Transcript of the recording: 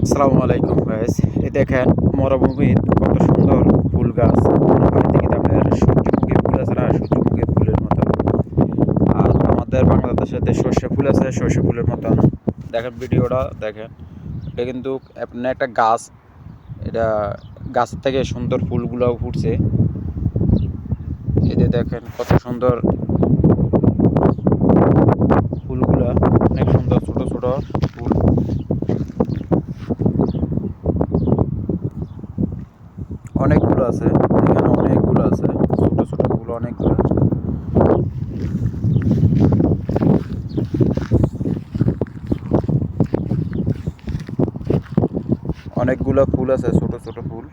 আসসালামু আলাইকুম গাইস। এই দেখেন মরুভূমির কত সুন্দর ফুল গাছ। মনে হয় দেখি আপনার সূর্যমুখী ফুল আছে না, সূর্যমুখী ফুলের মতো। আর আমাদের বাংলাদেশে যে সর্ষে ফুল আছে, সর্ষে ফুলের মতো। দেখেন ভিডিওটা দেখেন, এটা কিন্তু আপনার একটা গাছ। এটা গাছ থেকে সুন্দর ফুলগুলো ফুটছে। এই যে দেখেন কত সুন্দর ফুলগুলা, অনেক সুন্দর ছোট ছোট ফুল। অনেকগুলো আছে, এখানে অনেকগুলো আছে, ছোট ছোট ফুল অনেকগুলো। অনেকগুলো ফুল আছে, ছোট ছোট ফুল।